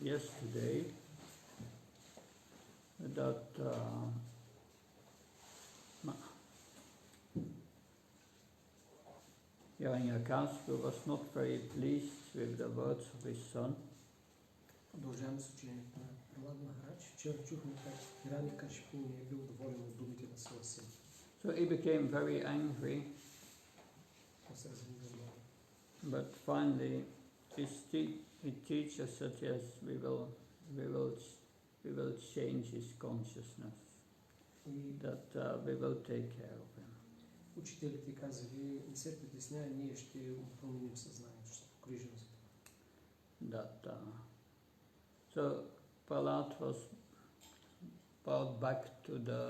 yesterday that Hiranyakashipu was not very pleased with the words of his son. Продължаваме с учението на Прахлада Махарадж. Вчера чухме как Hiranyakashipu не е бил доволен от думите на своя син. So he became very angry. But finally, he teaches that yes, we will change his consciousness. That we will take care of him. Учителите казали, не се притесняй, ние ще му променим съзнанието, ще погрижим за това. So Prahlad was brought back to the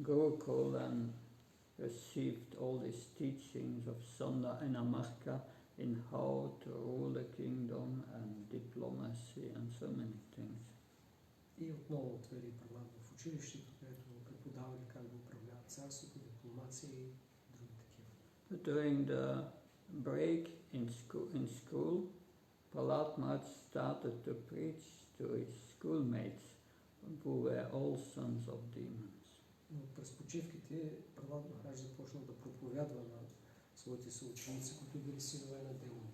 Gurukul and received all these teachings of Sanda and Amarka in how to rule the kingdom and diplomacy and so many things. И отново отвели Прахлада в училището, където му преподавали как да управлява царството, дипломация и други такива. During the break in school, Prahlad Maharaj started to preach to his schoolmates who were all sons of demons. Но през почивките Прахлада Махарадж започнал да проповядва на своите съученици, които били синове на демони.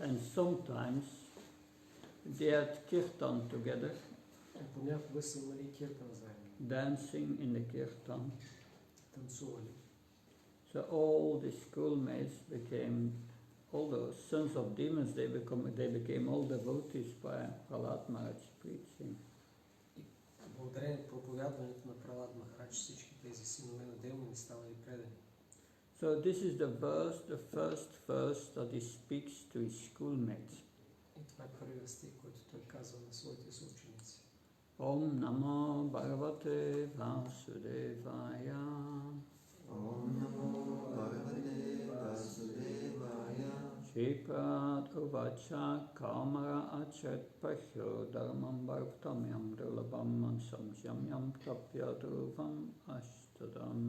And sometimes they had kirtan together, Понякога са имали киртан заедно. dancing in the kirtan. Танцували. So all the schoolmates became, all the sons of demons, they became all devotees by Prahlad Maharaj preaching. Благодарение на проповядването на Прахлада Махарадж, всички тези синове на демони ставали предани. So this is the first verse that he speaks to his schoolmates. И това е първият стих, който той казва на своите съученици. Om Namo Bhagavate Vasudevaya. Om Namo Bhagavate Vasudevaya. Shripat Uvacha Kamara Achat Pashyo Dharmam Bhartamyam Durlabam Samsyamyam Tapyadruvam Ashtadam.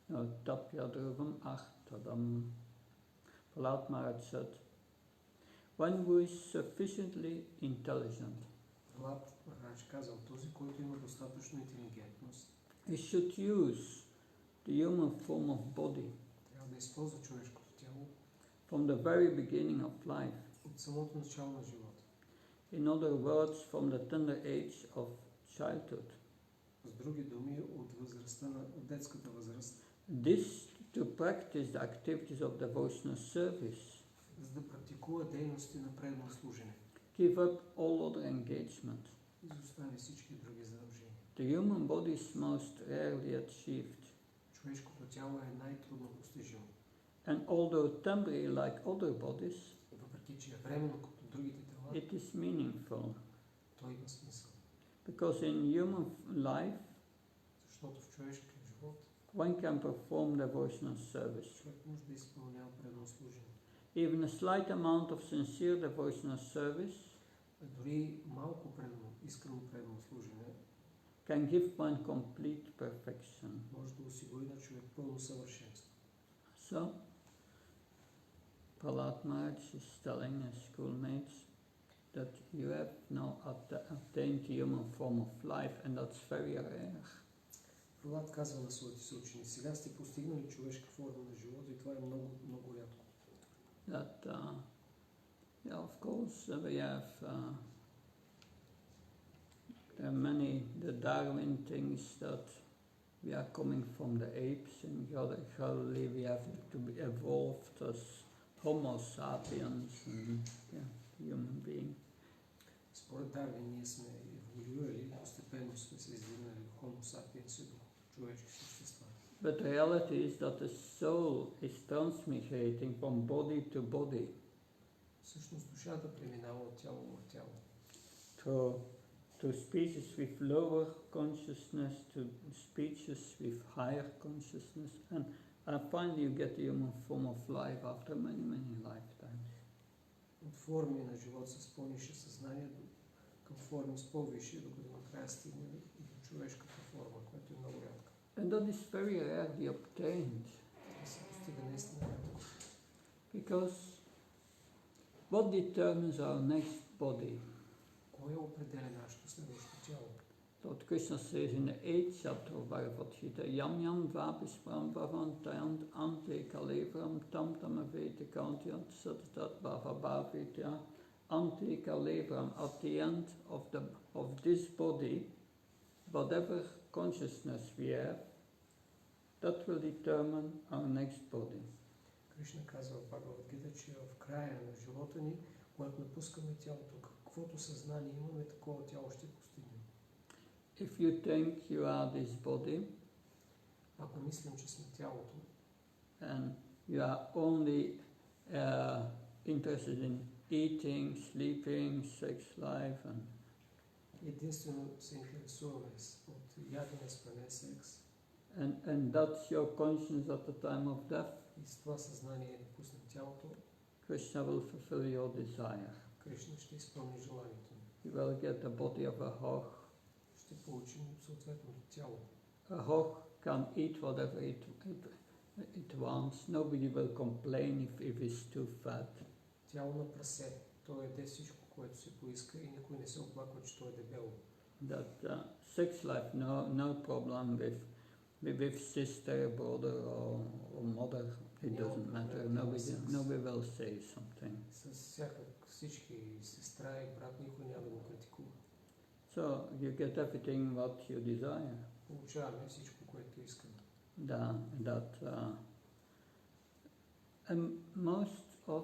No, Tapyadruvam Ashtadam. Prahlad Maharaj said, one who is sufficiently intelligent, Прахлада Махарадж казал, този, който има достатъчно интелигентност, he should use the human form of body трябва да използва човешкото тяло from the very beginning of life. от самото начало на живота. In other words, from the tender age of childhood. С други думи, от детската възраст. This to practice the activities of devotional service. За да практикува дейности на преданно служене. Give up all other engagement. Изостави всички други задължения. The human body is most rarely achieved. Човешкото тяло е най-трудно постижимо. And although temporary like other bodies, въпреки че е временно като другите тела, it is meaningful. То има смисъл. Because in human life, защото в човешкия живот, one can perform devotional service. човек може да изпълнява преданно служене. Even a slight amount of sincere devotional service дори малко преданно, искрено преданно служене can give one complete perfection. Може да осигури на човек пълно съвършенство. So, Prahlad Maharaj is telling his schoolmates that you have now obtained the human form of life, and that's very rare. Прахлад казва на своите съученици, сега сте постигнали човешка форма на живота и това е много, много рядко. That, of course, we have there are many the Darwin things that we are coming from the apes, and gradually we have to be evolved as Homo sapiens and human being. Според Дарвин ние сме еволюирали, постепенно сме се издигнали Homo sapiens до човешки същества. But the reality is that the soul is transmigrating from body to body. Всъщност душата преминава от тяло в тяло. To species with lower consciousness, to species with higher consciousness, and finally you get the human form of life after many, many lifetimes. От форми на живот с по-нише съзнание към форми с по-висши, докато накрая стигне до човешката форма, която е много рядка. And that is very rarely obtained. Това се постига наистина рядко. Because What determines our next body? Кое определя нашето следващо тяло? Lord Krishna says in the 8th chapter of Bhagavad Gita, Yam yam dvapispram bhavantayant ante kalevram tam tamavete kantyant satatat bhavabhavitya ante kalevram. At the end of this body, whatever consciousness we have, that will determine our next body. Кришна казва в Бхагавад Гита, че в края на живота ни, когато напускаме тялото, каквото съзнание имаме, такова тяло ще постигнем. If you think you are this body, ако мислим, че сме тялото, and you are only interested in eating, sleeping, sex life, and единствено се интересуваме от ядене, спане, секс, and that's your conscience at the time of death, и с това съзнание напуснем тялото, Krishna will fulfill your desire. Кришна ще изпълни желанието ни. You will get the body of a hog. Ще получим съответното тяло. A hog can eat whatever it wants. Nobody will complain if it's too fat. Тяло на прасе. Той яде всичко, което се поиска и никой не се оплаква, че той е дебело. That sex life, no problem with sister, brother or mother. It doesn't matter. Nobody will say something. С всички сестра и брат никой няма да го критикува. So you get everything what you desire. Получаваме всичко, което искаме. And most of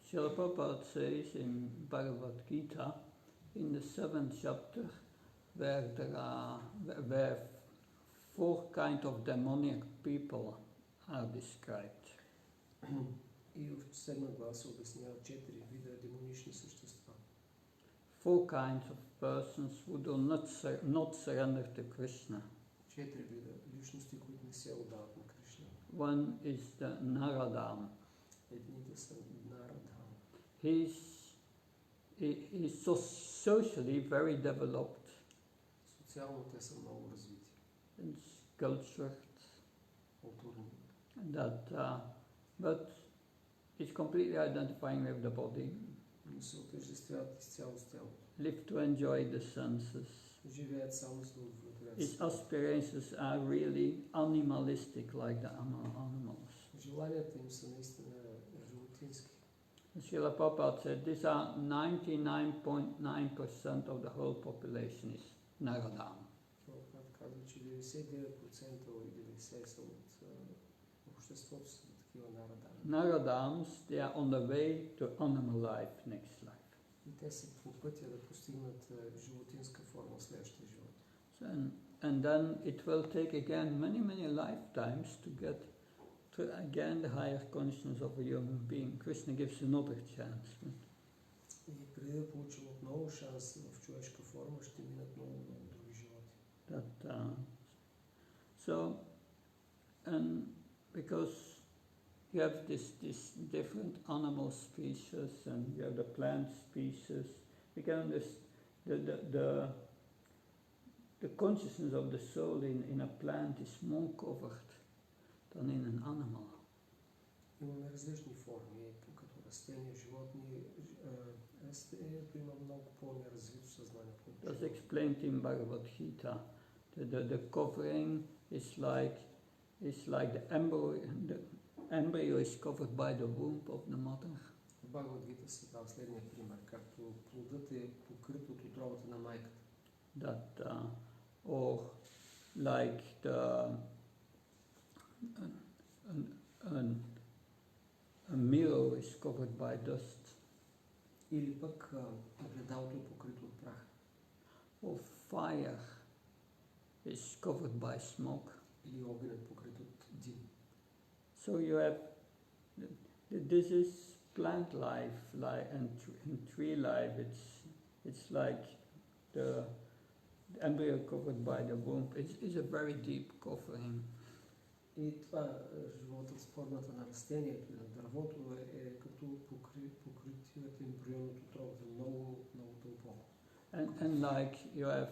Srila Prabhupada says in Bhagavad Gita, in the 7th chapter, where 4 kind of demoniac people are described. И в 7 глава се обясняват 4 вида демонични същества. 4 kinds of persons who do not surrender to Krishna. 4 вида личности, които не се отдават на Кришна. One is the Naradam. Едните са Нарадам. He's so socially very developed. Социално те са много развити. And cultured. Културни. But he's completely identifying with the body. Но се отъждествяват изцяло с тялото. Live to enjoy the senses. Живеят само за да удовлетворят. His aspirations are really animalistic, like the animals. Желанията им са наистина животински. Srila Prabhupada said these are 99.9% of the whole population is Naradam. Прабхупад казва, че 99% или 90% са от обществото са такива Нарадами. Naradams, they are on the way to animal life, next life. И те са по пътя да постигнат животинска форма следващия живот. And then it will take again many lifetimes to get to again the higher consciousness of a human being. Krishna gives another chance. И преди да получим отново шанс в човешка форма, ще минат много други животи. And because you have this different animal species and you have the plant species, we can understand the consciousness of the soul in a plant is more covered than in an animal. Имаме различни форми, като растения, животни. Растението има много по-неразвито съзнание. That's explained in Bhagavad Gita. The covering is like the embryo is covered by the womb of the mother. В Бхагавад Гита се дава следния пример, както плодът е покрит от отробата на майката. Or like a mirror is covered by dust. Или пък огледалото е покрито от прах. Or fire is covered by smoke. Или огънят покрит от дим. So you have this is plant life, and tree life. It's like the embryo covered by the womb. It's a very deep covering. И това животът с формата на растението и на дървото е като покритият ембрион от отробата много дълбоко. And like you have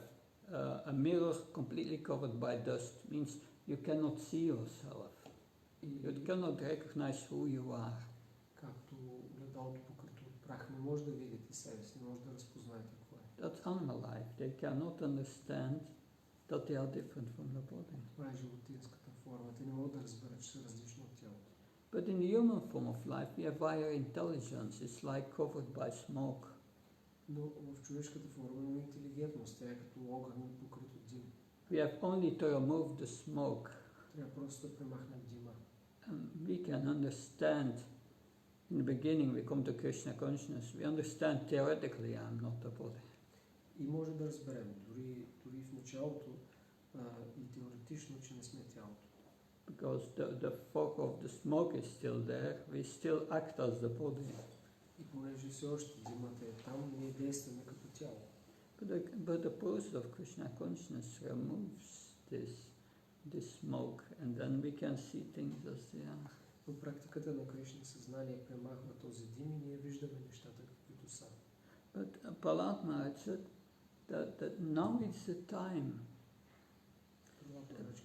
a mirror completely covered by dust means you cannot see yourself. You cannot recognize who you are. Както огледалото покрито прах не може да видите себе си, не може да разпознаете какво е. That's animal life. They cannot understand that they are different from the body. Това е животинската форма. Те не могат да разберат, че са различни от тялото. But in the human form of life, we have higher intelligence. It's like covered by smoke. Но в човешката форма има интелигентност. Тя е като огън, покрит от дим. We have only to remove the smoke. Трябва просто да премахнем дима. And we can understand. In the beginning, we come to Krishna consciousness. We understand theoretically, I'm not the body. И може да разберем, дори в началото и теоретично, че не сме тялото. Because the fog of the smoke is still there, we still act as the body. И понеже все още димата е там, ние действаме като тяло. But the process of Krishna consciousness removes this smoke, and then we can see things as they are. Но практиката на Кришна съзнание премахва този дим и ние виждаме нещата каквито са. But Prahlada Maharaj said that now is the time.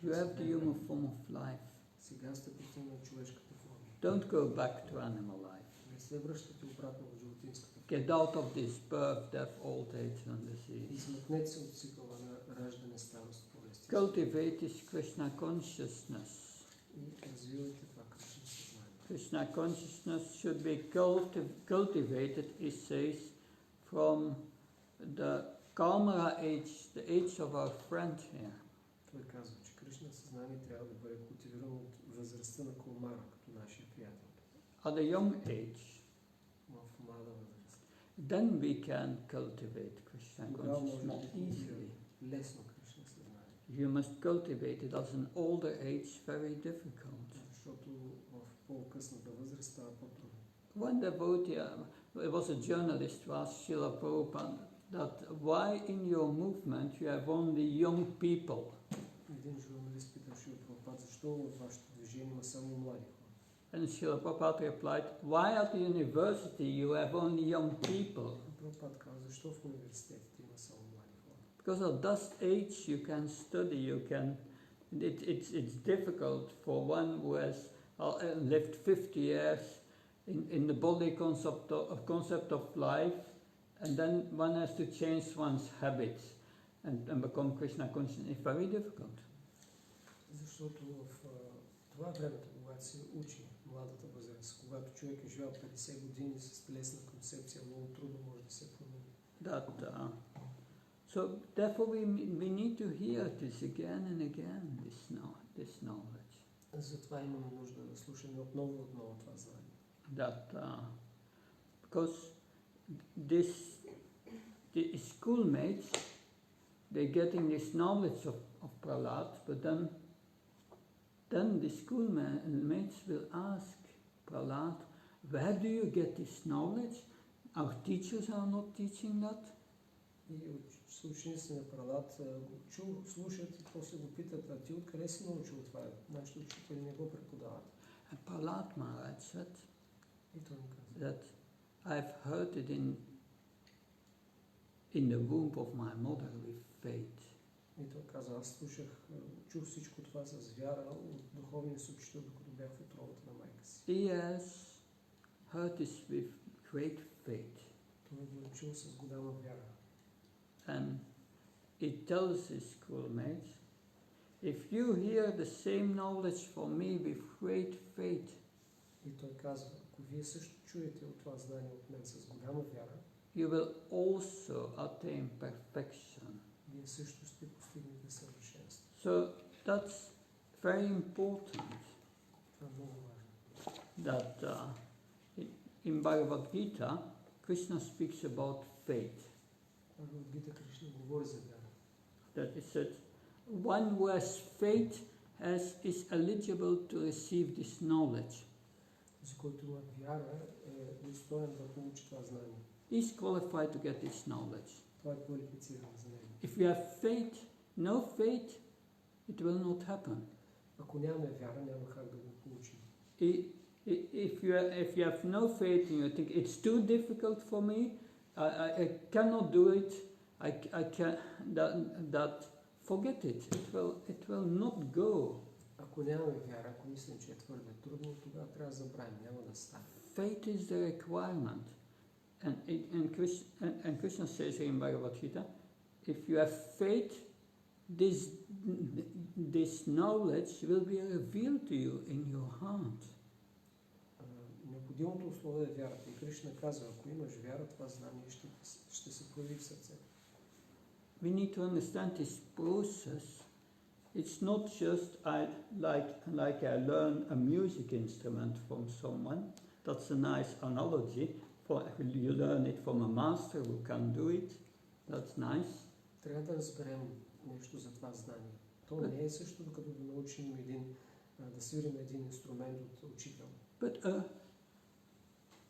You have the human form of life. Сега сте постигнали човешката форма. Don't go back to animal life. Не се връщате обратно в животинската форма. Get out of this birth, death, old age and disease. Измъкнете се от цикъла на раждане, старост, болести. Cultivate this Krishna consciousness. И развивайте това Кришна съзнание. Krishna consciousness should be cultivated, it says, from the Kamara age, the age of our friend here. Той казва, че Кришна съзнание трябва да бъде култивирано от възрастта на Калмара, като нашия приятел. At a young age, В млада възраст. then we can cultivate Krishna consciousness more easily. Лесно Кришна съзнание. You must cultivate it as an older age, very difficult. Защото в по-късната възраст става по-трудно. One devotee, it was a journalist who asked Srila Prabhupada that why in your movement you have only young people? Един журналист питал Шрила Прабхупада, защо в вашето движение има само млади хора? And Srila Prabhupada replied, why at the university you have only young people? Прабхупада каза, защо в университетите има само млади хора? Because at that age you can study, it's difficult for one who has lived 50 years in the body concept of life, and then one has to change one's habits and become Krishna conscious. It's very difficult. Защото в това времето, когато се учи младата възраст, когато човек е живял 50 години с телесна концепция, много трудно може да се промени. So therefore we need to hear this again and again, this knowledge. Затова имаме нужда да слушаме отново и отново това знание. Because the schoolmates, they're getting this knowledge of Prahlad, but then the schoolmates will ask Prahlad, where do you get this knowledge? Our teachers are not teaching that. И ученици на Прахлад го слушат и после го питат, а ти откъде си научил това? Нашите учители не го преподават. And Prahlada Maharaj said И той ми каза, that I've heard it in the womb of my mother with faith. И той каза, аз чух всичко това с вяра от духовния си учител, докато бях в утробата на майка си. He has heard this with great faith. Той го чул с голяма вяра. And he tells his schoolmates, if you hear the same knowledge from me with great faith, И той казва, ако вие също чуете от това знание от мен с голяма вяра, you will also attain perfection. вие също ще постигнете съвършенство. So that's very important. Това е много важно. That in Bhagavad Gita, Krishna speaks about faith. Бхагавад Гита Кришна говори за вяра. That is said, one who has faith is eligible to receive this knowledge. За който има вяра е достоен да получи това знание. He is qualified to get this knowledge. Това е квалифициран за него. If you have faith, no faith, it will not happen. Ако нямаме вяра, няма как да го получим. If you have no faith and you think it's too difficult for me, I cannot do it, I can forget it. It will not go. Ако нямаме вяра, ако мислим, че е твърде трудно, тогава трябва да забравим, няма да стане. Faith is the requirement. And Krishna says here in Bhagavad Gita, if you have faith, this knowledge will be revealed to you in your heart. Необходимото условие е вярата. И Кришна казва, ако имаш вяра, това знание ще се появи в сърцето. We need to understand this process. It's not just like I learn a music instrument from someone. That's a nice analogy. You learn it from a master who can do it. That's nice. Трябва да разберем нещо за това знание. То не е същото, като да научим да свирим един инструмент от учител. But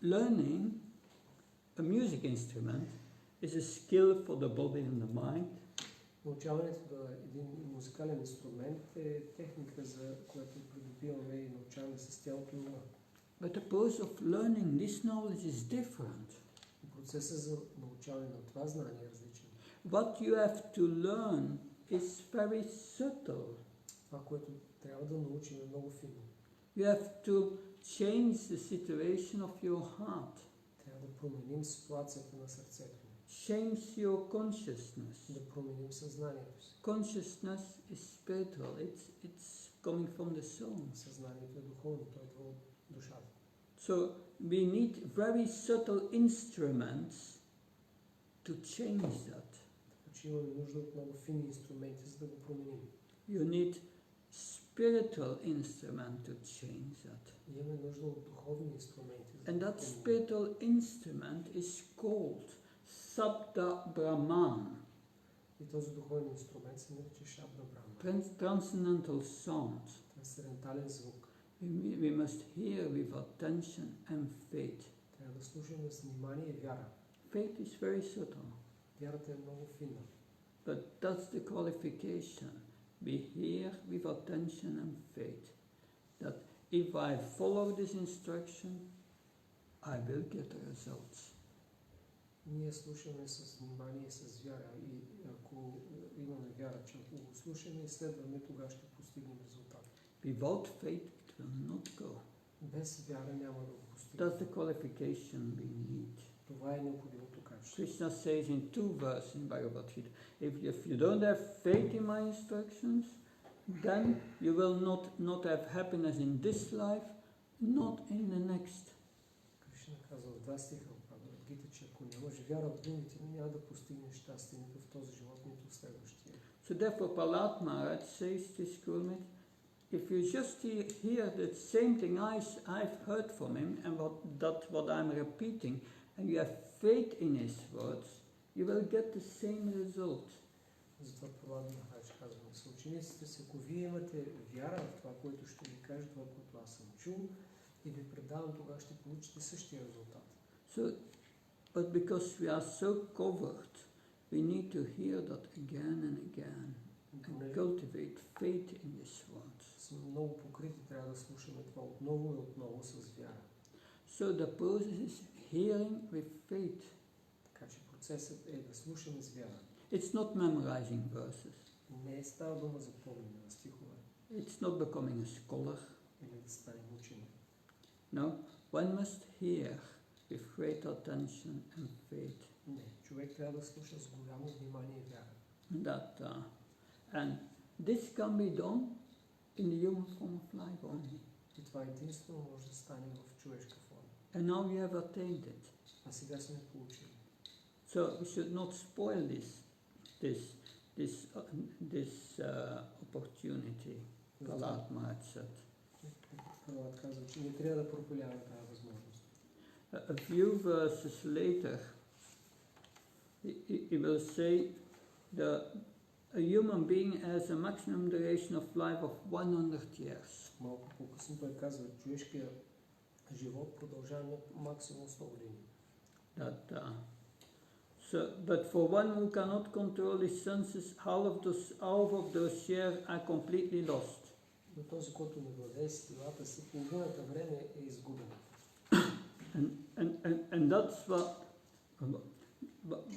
learning a music instrument is a skill for the body and the mind. Научаването на един музикален инструмент е техника, за която придобиваме и научаваме с тялото и ума. But the process of learning this knowledge is different. Процесът за научаване на това знание е различен. What you have to learn is very subtle. Това, което трябва да научим е много финно. You have to change the situation of your heart. Трябва да променим ситуацията на сърцето. Change your consciousness. Да променим съзнанието си. Consciousness is spiritual. It's coming from the soul. Съзнанието е духовно, то идва от душата. So we need very subtle instruments to change that. Че имаме нужда от много фини инструменти, за да го променим. You need spiritual instrument to change that. Имаме нужда от духовни инструменти. And that spiritual instrument is called Sabda Brahman. И този духовен инструмент се нарича Шабда Брахман. Transcendental sound. Трансцендентален звук. We must hear with attention and faith. Трябва да слушаме с внимание и вяра. Faith is very subtle. Вярата е много финна. But that's the qualification. We hear with attention and faith. That if I follow this instruction, I will get the results. Ние слушаме с внимание и с вяра. И ако имаме вяра, че ако го слушаме и следваме, тогава ще постигнем резултат. Without faith, it will not go. Без вяра няма да го постигнем. That's the qualification we need. Това е необходимото качество. Krishna says in 2 verses in Bhagavad Gita, if you don't have faith in my instructions, then you will not have happiness in this life, not in the next. Кришна казва в 2 стиха от Бхагавад Гита, че ако нямаш вяра в думите ми, няма да постигнеш щастие нито в този живот, нито в следващия. So therefore Prahlada Maharaj says this Gurmit, if you just hear the same thing I've heard from him and what I'm repeating, and you have faith in his words, you will get the same result. Затова Прахлада Махарадж казва на съучениците си, ако вие имате вяра в това, което ще ви кажа, това, което аз съм чул, и ви предавам, тогава ще получите същия резултат. So, but because we are so covered, we need to hear that again and again and cultivate faith in his words. Сме много покрити, трябва да слушаме това отново и отново с вяра. So the process is hearing with faith. Така че процесът е да слушаме с вяра. It's not memorizing verses. Не става дума за помнене на стихове. It's not becoming a scholar. Или да станем учени. No, one must hear with great attention and faith. Не, човек трябва да слуша с голямо внимание и вяра. And this can be done in the human form of life only. И това единствено може да стане в човешка форма. And now we have attained it. А сега сме получили. So we should not spoil this opportunity. Prahlada Maharaj said. Прабхава казва, че не трябва да пропиляваме тази възможност. A few verses later, he will say that a human being has a maximum duration of life of 100 years. Малко по-късно той казва, човешкият живот продължава максимум 100 години. But for one who cannot control his senses, half of those years are completely lost. Но този, който не владее силата си, половината време е изгубено. And that's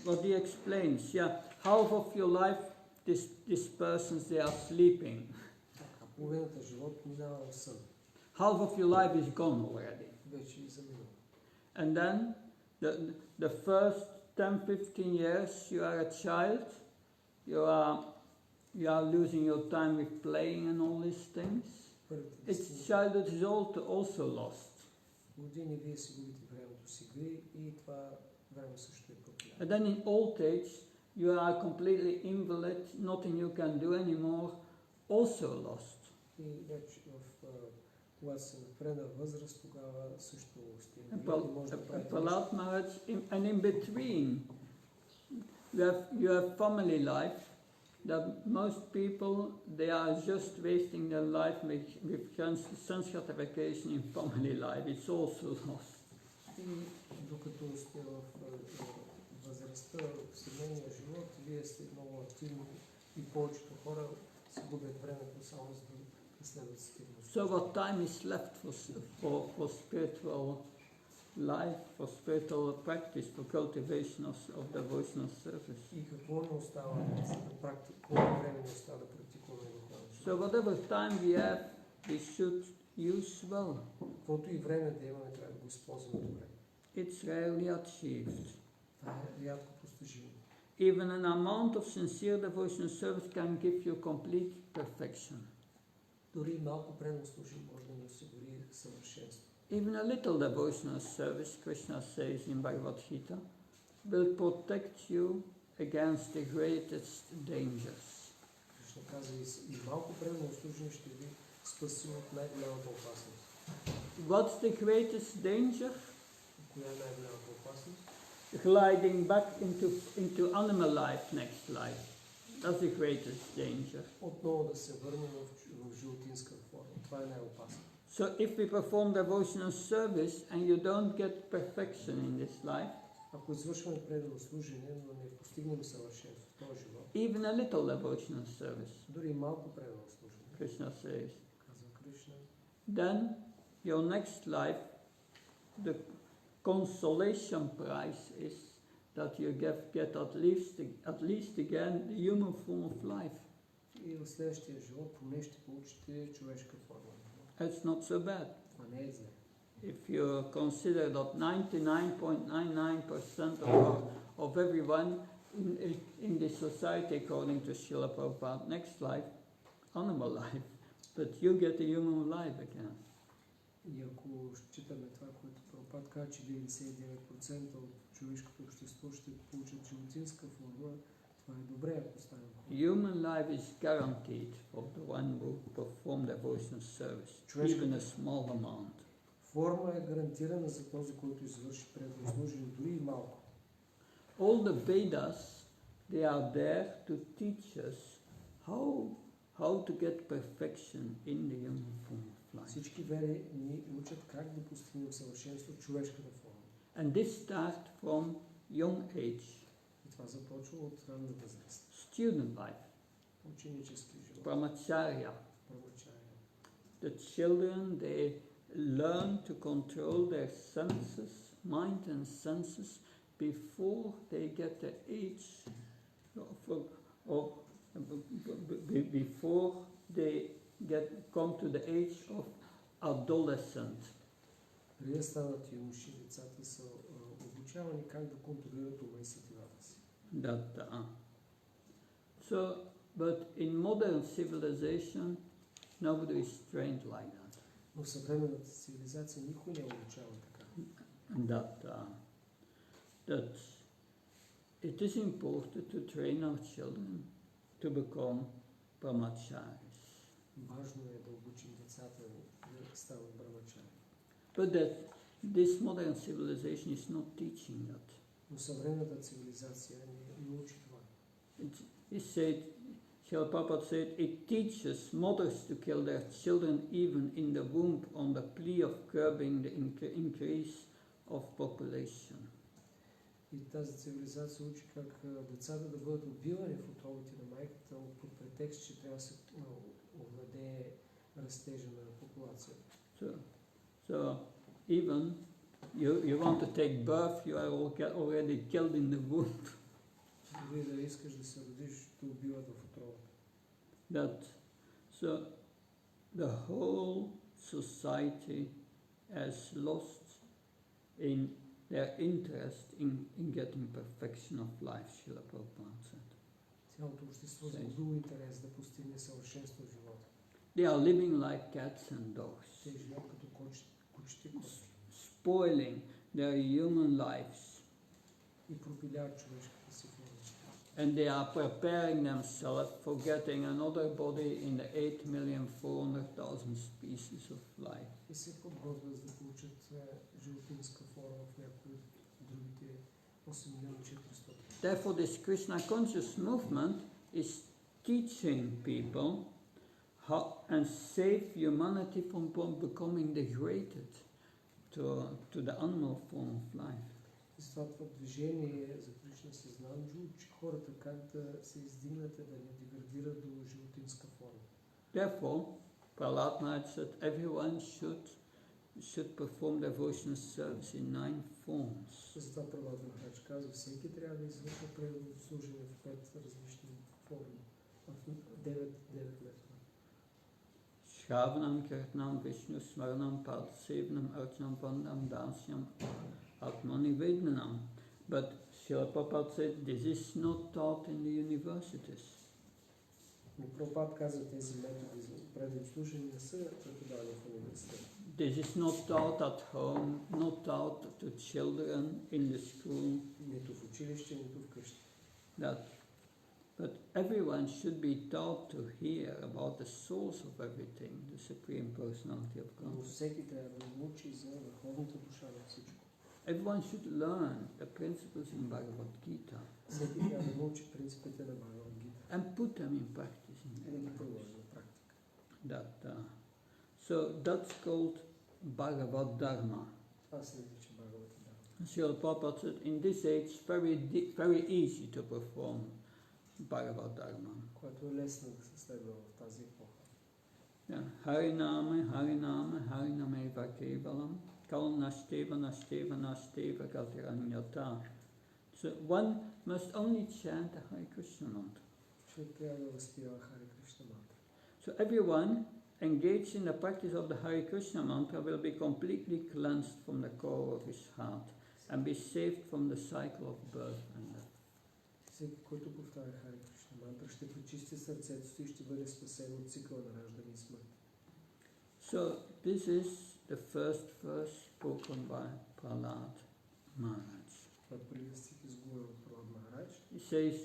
what he explains. Yeah, half of your life, these persons, they are sleeping. Половината живот минава в сън. Half of your life is gone already. Вече е заминал. And then The first 10-15 years you are a child, you are losing your time with playing and all these things. Its childhood is also lost. Години вие си губите времето с игри и това време също е пропилено. And then in old age you are completely invalid, nothing you can do anymore, also lost. И вече когато се напредна възраст, тогава също сте Prahlada Maharaj, and in between you have family life, that most people, they are just wasting their life with sense gratification in family life. It's also lost. И докато сте в възрастта, в семейния живот, вие сте много активни и повечето хора си губят времето само за да преследват активност. So what time is left for spiritual life, for spiritual practice, for cultivation of devotional service? И какво не остава да практикуваме, време не остава да практикуваме духовно? So whatever time we have, we should use well. Каквото и време да имаме, трябва да го използваме добре. It's rarely achieved. Това е рядко постижимо. Even an amount of sincere devotional service can give you complete perfection. Дори малко предан служение може да ни осигури съвършенство. Even a little devotional service, Krishna says in Bhagavad Gita, will protect you against the greatest dangers. Кришна казва, и малко предан служение ще ви спаси от най-голямата опасност. What's the greatest danger? Коя е най-голямата опасност? Gliding back into animal life next life. That's the greatest danger. Отново да се върнем в животинска форма. Това е най-опасно. So if we perform devotional service and you don't get perfection in this life, ако извършваме предано служение, но не постигнем съвършенство в този живот, even a little devotional service, дори малко предано служение, Krishna says, казва Кришна, then your next life, the consolation prize is that you get at least again the human form of life. И в следващия живот поне ще получите човешка форма. It's not so bad. Това не е зле. If you consider that 99.99% of everyone in this society, according to Srila Prabhupada, next life, animal life, but you get a human life again. И ако считаме това, което Прабхупад казва, че 99% от човешкото общество ще получат животинска форма, това е добре, ако стане. Human life is guaranteed for the one who perform devotional service, even a small amount. Форма е гарантирана за този, който извърши предано служение, дори и малко. All the Vedas, they are there to teach us how to get perfection in the human form of life. Всички веди ни учат как да постигнем съвършенство в човешката форма. And this starts from young age. И това започва от ранна възраст. Student life. Ученически живот. Brahmacharya. Brahmacharya. The children, they learn to control their senses, mind and senses, before they get the age before they come to the age of adolescent. Преди да станат юноши, децата са обучавани как да контролират ума и сетивата си. So, but in modern civilization, nobody is trained like that. Но в съвременната цивилизация никой не е обучаван така. That it is important to train our children to become brahmacharis. Важно е да обучим децата да стават брахмачари. But that this modern civilization is not teaching that. Но съвременната цивилизация не учи това. Srila Prabhupada said, it teaches mothers to kill their children even in the womb on the plea of curbing the increase of population. И тази цивилизация учи как децата да бъдат убивани в утробите на майката под претекст, че трябва да се овладее растежа на популацията. So even you want to take birth, you are already killed in the womb. Дори да искаш да се родиш, те убиват в утробата. So the whole society has lost in their interest in getting perfection of life, Srila Prabhupada said. Цялото общество загубило интерес да постигне съвършенство в живота. They are living like cats and dogs, Те живеят като кучета и кошки. spoiling their human lives, И пропиляват човешката си форма. and they are preparing themselves for getting another body in the 8,400,000 species of life. И се подготвят за да получат животинска форма в някои от другите 8,400,000. Therefore, this Krishna conscious movement is teaching people how and save humanity from becoming degraded to the animal form of life. И с това движение за Кришна съзнание учи хората как да се издигнат и да не деградират до животинска форма. Therefore, Prahlada said everyone should perform devotional service in 9 forms. Затова Прабхава Махараджа казва, всеки трябва да извършва преданно служение в 5 различни форми, в 9 метода. Shravanam, Kirtanam, Vishnu, Smaranam, Parthasevnam, Archanam, Vandam, Dasyam, Atmanivedanam. But Srila Prabhupada said this is not taught in the universities. Но Прабхупад казва, тези методи за преданно служение не са преподавани в университета. This is not taught at home, not taught to children in the school. Нито в училище, нито в къща. But everyone should be taught to hear about the source of everything, the Supreme Personality of Но God. всеки трябва да научи за върховната душа на всичко. Everyone should learn the principles in Bhagavad Gita Всеки трябва да научи принципите на Бхагавад Гита and put them in practice. и да ги приложи на практика. So that's called Bhagavad Dharma. Това се нарича Бхагавад Дharma. Srila Prabhupada said, in this age, very easy to perform Bhagavad Dharma. Което е лесно да се следва в тази епоха. Hariname, Hariname, Harinameva Kevalam, Kalam Nashteva, Nashteva, Nashteva Gatiranyata. So one must only chant the Hare Krishna mantra. Човек трябва да възпява Харе Кришна мантра. So everyone engaged in the practice of the Hare Krishna mantra will be completely cleansed from the core of his heart and be saved from the cycle of birth and death. Всеки, който повтаря Харе Кришна мантра, ще пречисти сърцето си и ще бъде спасен от цикъла на раждане и смърт. So this is the first verse spoken by Prahlad Maharaj. Това първият стих изговорен от Прабхава Махарадж. He says,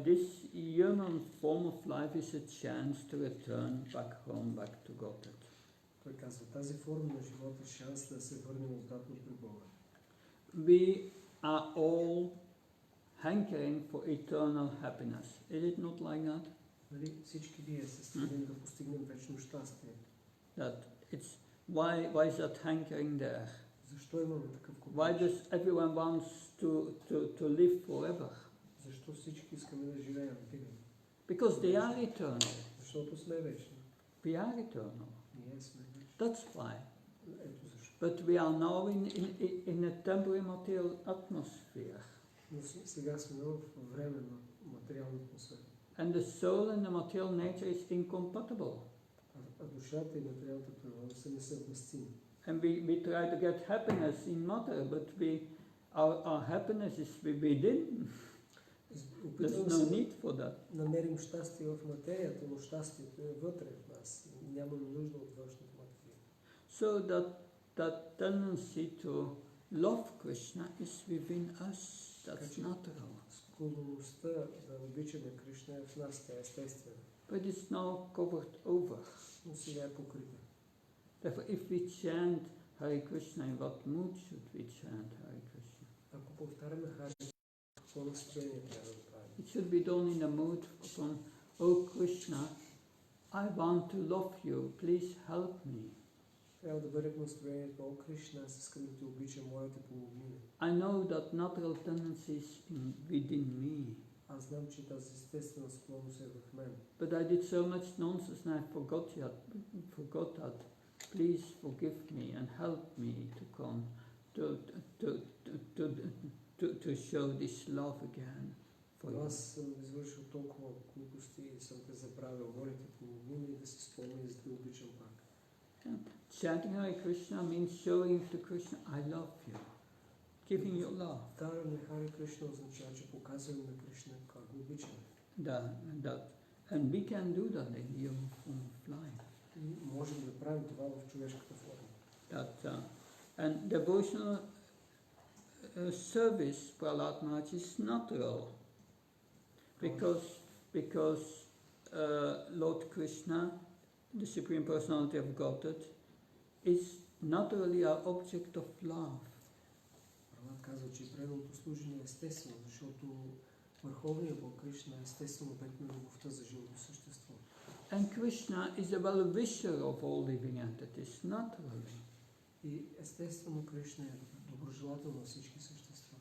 this human form of life is a chance to return back home, back to Godhead. Той казва, тази форма на живота е шанс да се върнем обратно при Бога. We are all hankering for eternal happiness. Is it not like that? Нали, всички ние се стремим да постигнем вечно щастие. That it's why is that hankering there? Защо имаме такъв Why купаж? does everyone wants to live forever? Защо всички искаме да живеем винаги? Because they are eternal. Защото сме вечни. We are eternal. Ние сме вечни. That's why. Ето защо. But we are now in a temporary material atmosphere. Но сега сме в време на материална атмосфера. And the soul and the material nature is incompatible. А душата и материалната природа са несъвместими. And we try to get happiness in matter, but our happiness is within. There's no need for that. Намерим щастие в материята, но щастието е вътре в нас. Нямаме нужда от външната материя. So that tendency to love Krishna is within us. That's natural. Склонността да обичаме Кришна е в нас, тя е естествена. But it's now covered over. Но сега е покрита. Therefore, if we chant Hare Krishna, in what mood should we chant Hare Krishna? Ако повтаряме Харе, какво настроение трябва да правим? It should be done in a mood from, Oh Krishna, I want to love you, please help me. Трябва да бъде в настроението, О Кришна, аз искам да те обичам, моля те помогни ми. I know that natural tendencies within me. Аз знам, че тази естествена склонност е в мен. But I did so much nonsense and I forgot that. Please forgive me and help me to come to show this love again for you. Аз съм извършил толкова глупости и съм те забравил. Моля те помогни ми да се спомня и да те обичам пак. Chanting Hare Krishna means showing to Krishna, I love you. giving you love. Даване на Харе Кришна означава, че показваме на Кришна как го обичаме. And we can do that in human form of life. И можем да правим това в човешката форма. And devotional service, Prahlat Maharaj, is natural. Because Lord Krishna, the Supreme Personality of Godhead, is naturally our object of love. Прабхава казва, че преданото служение е естествено, защото Върховният Бог Кришна е естествен обект на любовта за живото същество. And Krishna is a well-wisher of all living entities, naturally. И естествено Кришна е доброжелател на всички същества.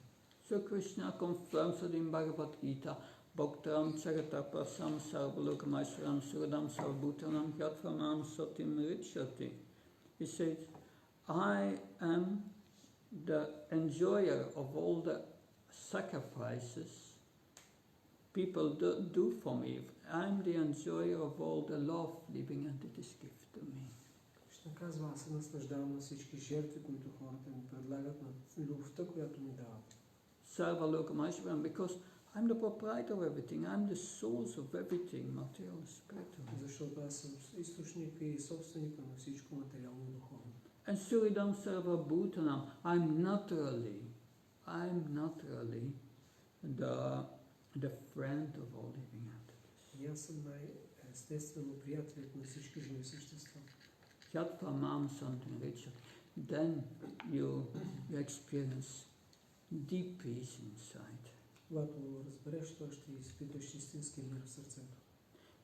So Krishna confirms it in Bhagavad Gita, Bhaktaram Charatapasam Sarvalokamaswaram Suradam Sarvbhutanam Yatramam Satim Richati. He says, I am the enjoyer of all the sacrifices people do for me. I'm the enjoyer of all the love living entities give to me. Кришна казва, аз се наслаждавам на всички жертви, които хората ми предлагат, на любовта, която ми дават. Sarvalokamaswaram, because I'm the proprietor of everything. I'm the source of everything, material, spiritual. Защото аз съм източник и собственик на всичко материално и духовно. And Suridam Sarvabhutanam, I'm naturally the friend of all living entities. И аз съм най-естествено приятелят на всички живи същества. Yatramam Satim Richati. Then you experience deep peace inside. Когато разбереш това, ще изпиташ истински мир в сърцето.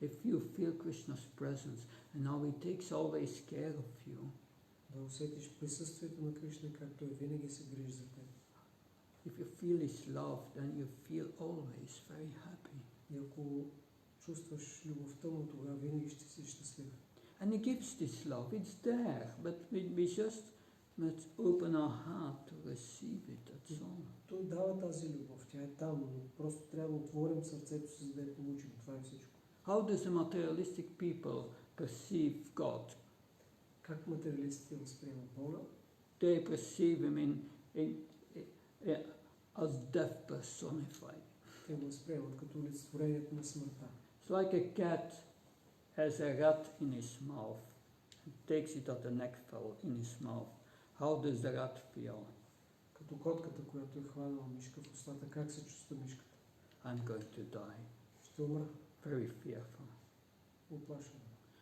If you feel Krishna's presence and how he takes always care of you, да усетиш присъствието на Кришна, както винаги се грижи за теб. If you feel his love, then you feel always very happy. И ако чувстваш любовта му, тогава винаги ще си щастлив. And he gives this love, it's there, but we just must open our heart to receive it, that's all. Той дава тази любов, тя е там, но просто трябва да отворим сърцето си, за да я получим. Това е всичко. How does the materialistic people perceive God? Как материалистите възприемат Бога? They perceive him as death personified. Те го възприемат като олицетворението на смъртта. It's like a cat has a rat in his mouth and takes it at the neck in his mouth. How does the rat feel? Като котката, която е хванала мишка в устата, как се чувства мишката? I'm going to die. Ще умра. Very fearful. Уплашена.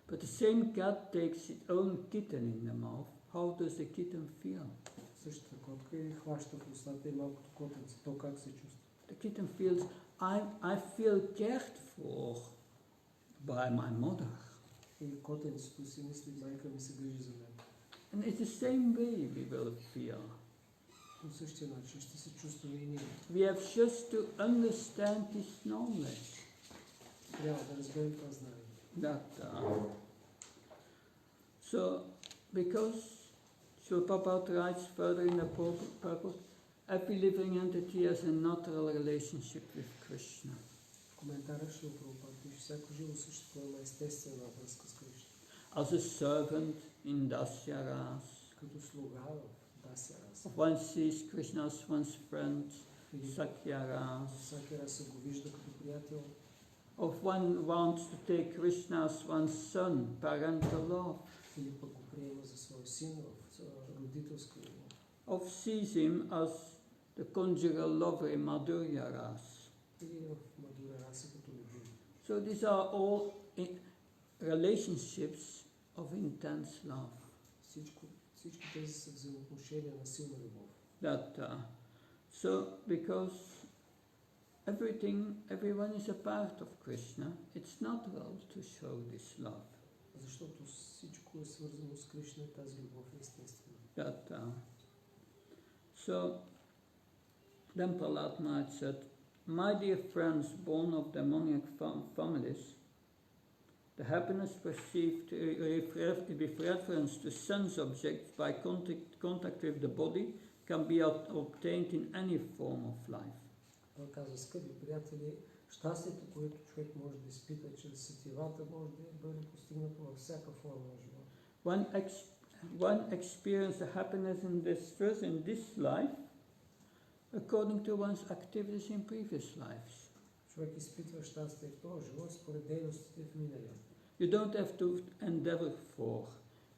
But the same cat takes its own kitten in the mouth. How does the kitten feel? Същата котка и хваща в устата и малкото котенце. То как се чувства? The kitten feels, I feel cared for by my mother. И котенцето си мисли, майка ми се грижи за мен. And it's the same way we will feel. По същия начин ще се чувстваме и ние. We have just to understand this knowledge. Трябва да разберем това знание. So, because Srila Prabhupada writes further in the purport, every living entity has a natural relationship with Krishna. В коментара Шрила Прабхупада пише, всяко живо същество има естествена връзка с Кришна. As a servant in Dasya Ras, като слуга в Дасya Ras. One sees Krishna as one's friend, Sakya Ras. Всеки раз се го вижда като приятел. Of one wants to take Krishna as one's son, parental love. Или пък го приема за свой син в родителска любов. Of sees him as the conjugal lover in Madhurya Ras. Или в Мадура Раса като любим. So these are all relationships of intense love. Всички тези са взаимоотношения на силна любов. So because everyone is a part of Krishna, it's natural to show this love. Защото всичко е свързано с Кришна, тази любов е естествена. So then Prahlat Maharaj said, my dear friends born of demoniac families, the happiness perceived with reference to sense objects by contact with the body can be obtained in any form of life. Той казва, скъпи приятели, щастието, което човек може да изпита чрез сетивата, може да бъде постигнато във всяка форма на живота. One experiences the happiness and distress in this life according to one's activities in previous lives. Човек изпитва щастие в този живот според дейностите в миналия. You don't have to endeavor for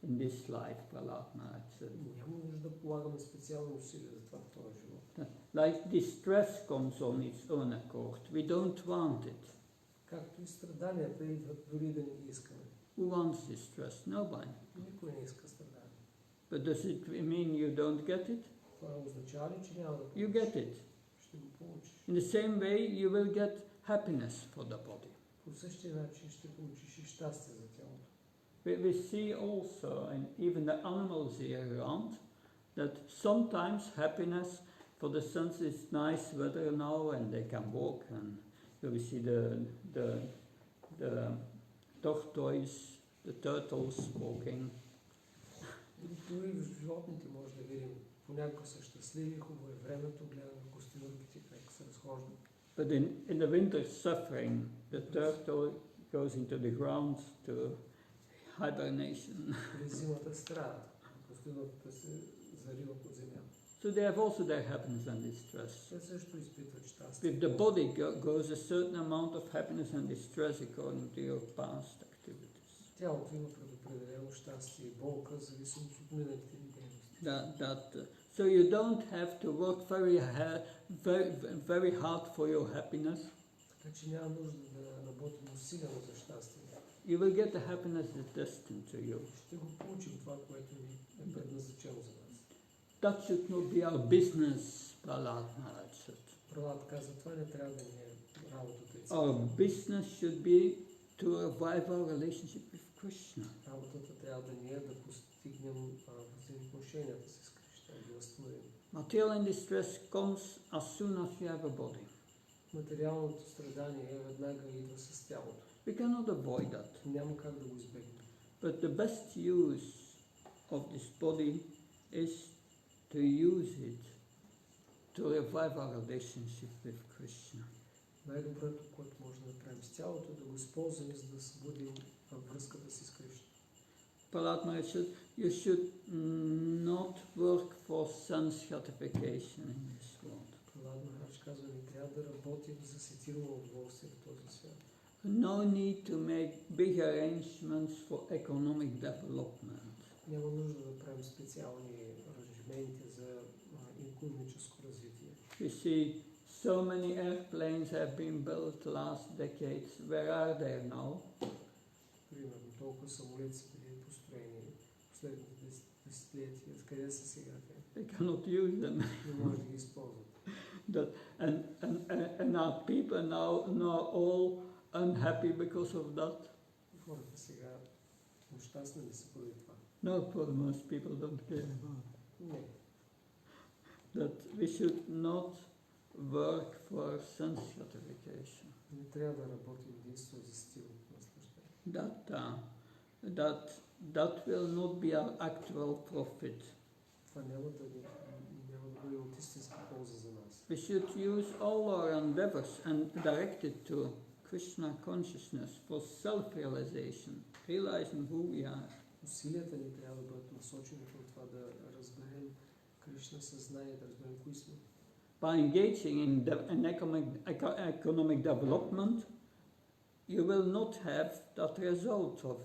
in this life, Prahladna said. Няма нужда да полагаме специално усилия за това в този живот. Like distress comes on its own accord. We don't want it. Както и страданията идват дори да не ги искаме. Who wants distress? Nobody. Никой не иска страдания. But does it mean you don't get it? Това означава ли, че няма да You получиш? get it. Ще го получиш. In the same way, you will get happiness for the body. По същия начин ще получиш и щастие за тялото. We see also, and even the animals here around, that sometimes happiness for the sense is nice weather now and they can walk, and we see the tortoise, the turtles walking. Дори в животните може да видим, понякога са щастливи, хубаво е времето, гледаме костенурките как се разхождат. But in the winter suffering, the turtle goes into the ground to hibernation. През зимата страдат, костенурката се зарива под земята. So they have also their happiness and distress. Те също изпитват щастие. With the body goes a certain amount of happiness and distress according to your past activities. Тялото има предопределено щастие и болка, зависимо от миналите ни дейности. So you don't have to work very hard for your happiness. Така че няма нужда да работим усилено за щастие. You will get the happiness that's destined to you. Ще го получим това, което ни е предназначено за нас. That should not be our business, Prahladna said. Прахлада каза, това не трябва да ни е работата и Our business should be to revive our relationship with Krishna. Работата трябва да ни е да постигнем взаимоотношенията с Кришна, да възстановим. Material distress comes as soon as you have a body. Материалното страдание веднага идва с тялото. We cannot avoid that. Няма как да го избегнем. But the best use of this body is to use it to revive our relationship with Krishna. Най-доброто, което може да направим с тялото, е да го използваме, за да събудим връзката си с Кришна. Prahladna said, you should not work for sense gratification in this world. Прахлада Махарадж казва, не трябва да работим за сетирано удоволствие в този свят. No need to make big arrangements for economic development. Няма нужда да правим специални аранжименти за икономическо развитие. You see, so many airplanes have been built last decades. Where are they now? Примерно, толкова самолети са били построени последните десетилетия. Къде са сега те? They cannot use them. Не може да ги използват. And our people now all unhappy because of that? Хората сега нещастни ли са поради това? No, for the most people don't care about it. Не. That we should not work for sense gratification. Не трябва да работим единствено за стил наслаждение. That will not be our actual profit. Това няма да бъде от истинска полза за нас. We should use all our endeavors and direct it to Krishna consciousness for self-realization, realizing who we are. Усилията ни трябва да бъдат насочени към това да разберем Кришна съзнание, да разберем кои сме. By engaging in economic development, you will not have that result of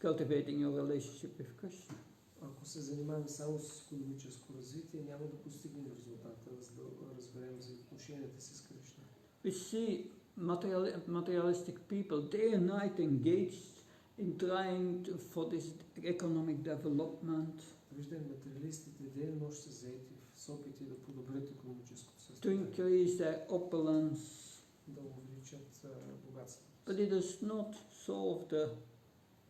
cultivating your relationship with Krishna. Ако се занимаваме само с икономическо развитие, няма да постигнем резултата, за да разберем за отношенията си с Кришна. We see materialistic people day and night engaged in trying for this economic development. Виждаме материалистите ден и нощ са заети с опити да подобрят икономическото To състояние, increase their opulence, да увеличат богатството. but it does not solve the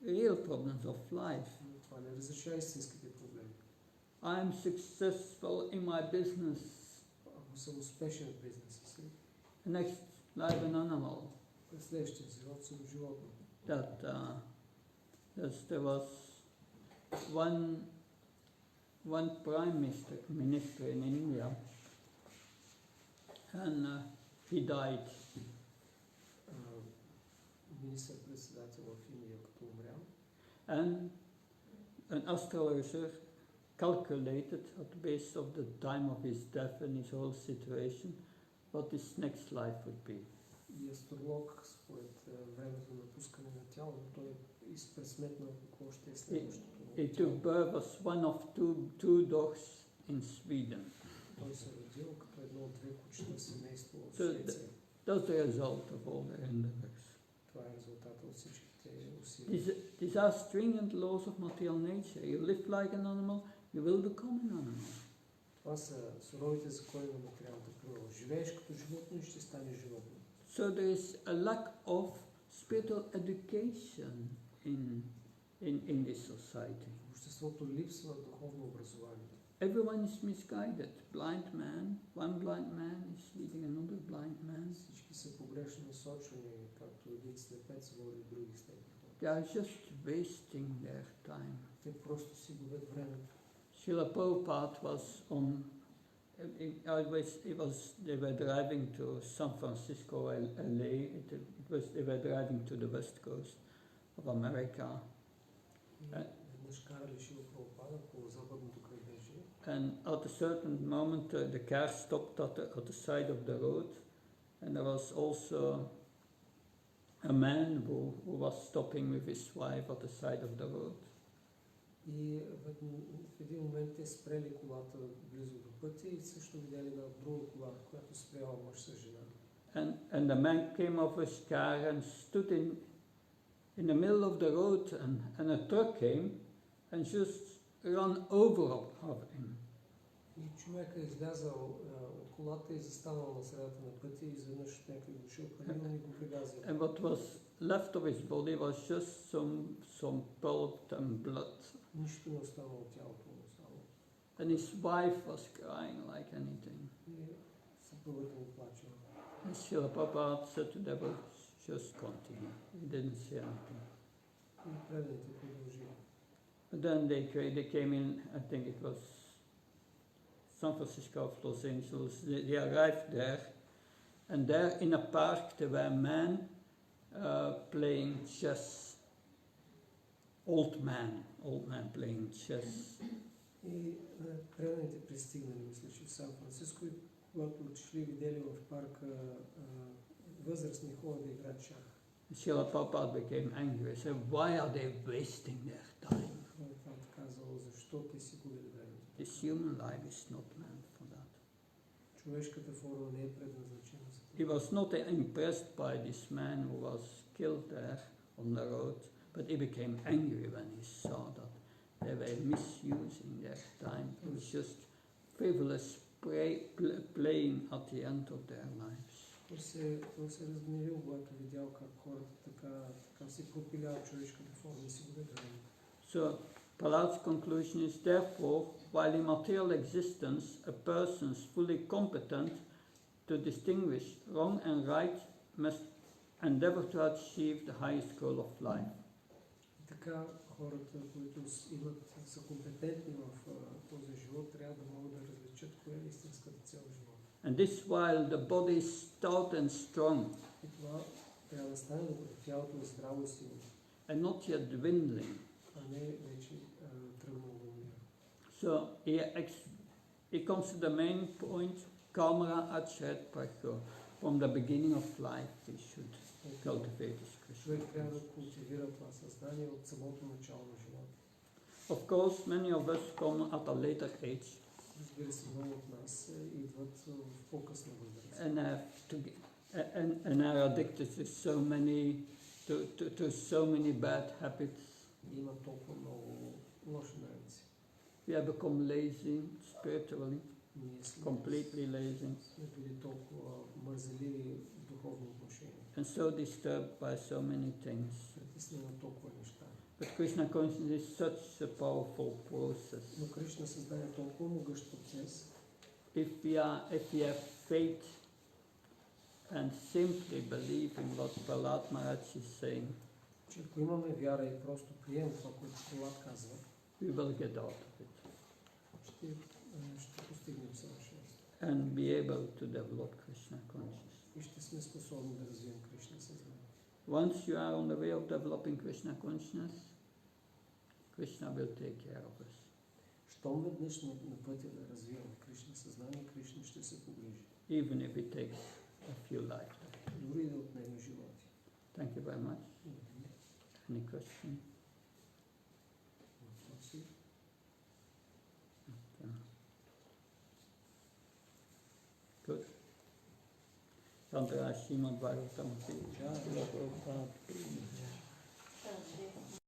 real problems of life. Но това не разрешава истинските проблеми. I am successful in my business. Ако съм успешен в бизнеса си, Next, like an animal. през следващия живот съм животно. There was one prime minister in India, and he died. Министър-председател в Индия, като умрял. And an astrologer calculated at the base of the time of his death and his whole situation what his next life would be. И астролог, според времето на пускане на тяло, той изпресметнал какво ще е следващото. He took birth as one of two dogs in Sweden. Той се родил като едно от две кучета семейство в So Швеция. that's the result of all their endeavors. Това е резултата от всичките усилия. These are stringent laws of material nature. You live like an animal, you will become an animal. Това са суровите закони на материалната природа. Живееш като животно и ще станеш животно. So there is a lack of spiritual education in this society. В обществото липсва духовно образование. Everyone is misguided. One blind man is leading another blind man. Всички са погрешно насочени, както един слепец води други слепи. They are just wasting their time. Те просто си губят времето. Srila Prabhupada was on. They were driving to San Francisco, LA. They were driving to the west coast of America. And at a certain moment, the car stopped at the side of the road, and there was also a man who was stopping with his wife at the side of the road. И в един момент те спрели колата близо до пътя и също видяли една друга кола, която спряла мъж с жена. And the man came off his car and stood in the middle of the road, and a truck came and just ran over him. И човека е излязал от колата и застанал на средата на пътя и изведнъж някой дошъл към и го прегазил. And what was left of his body was just some pulp and blood. Нищо не останало от тялото му само. And his wife was crying like anything. И съпругата му плачела. And Srila Prabhupada said to them, just continue. He didn't say anything. И преданите продължили. But then they came in, I think it was San Francisco of Los Angeles. They arrived there, and there in a park there were men playing chess. Old man playing chess. И преданите пристигнали, мисля, че в Сан Франциско, и когато отишли, видели в парка възрастни хора да играят шах. Srila Prabhupada became angry. He said, why are they wasting their time? Казал, защо те си губят времето? This human life is not meant for that. Човешката форма не е предназначена за това. He was not impressed by this man who was killed there on the road, but he became angry when he saw that they were misusing their time. It was just frivolous playing at the end of their lives. Той се разгневил, когато видял как хората така си пропиляват човешката форма и си губят времето. So, Prahlad's conclusion is, therefore, while in material existence a person is fully competent to distinguish wrong and right, must endeavor to achieve the highest goal of life. Така хората, които са компетентни в този живот, трябва да могат да различат кое е истинската цел в живота. And this while the body is stout and strong. И това трябва да стане, докато тялото е здраво и силно. And not yet dwindling. А не вече тръгнало да умира. So he comes to the main point, Kamara Achet Prakho. From the beginning of life we should cultivate this Krishna. Човек трябва да култивира това съзнание от самото начало на живота. Of course, many of us come at a later age. Разбира се, много от нас идват в по-късна възраст. And are addicted to so many bad habits. Има толкова много лоши навици. We have become lazy spiritually, completely lazy. Сме били толкова мързеливи в духовно отношение. And so disturbed by so many things. Притиснени на толкова неща. But Krishna consciousness is such a powerful process. Но Кришна създаде толкова могъщ процес. If we have faith and simply believe in what Prahlad Maharaj is saying, Че ако имаме вяра и просто приемем това, което Прахлад казва, we will get out of it. Ще постигнем съвършенство. And be able to develop Krishna consciousness. И ще сме способни да развием Кришна съзнание. Once you are on the way of developing Krishna consciousness, Krishna will take care of us. щом веднъж на пътя да развиваме Кришна съзнание, Кришна ще се погрижи. Even if it takes a few lifetimes. Дори да отнеме животи. Thank you very much. Any question? Въпроси? Good. Chandra Srimad Bhagavatam.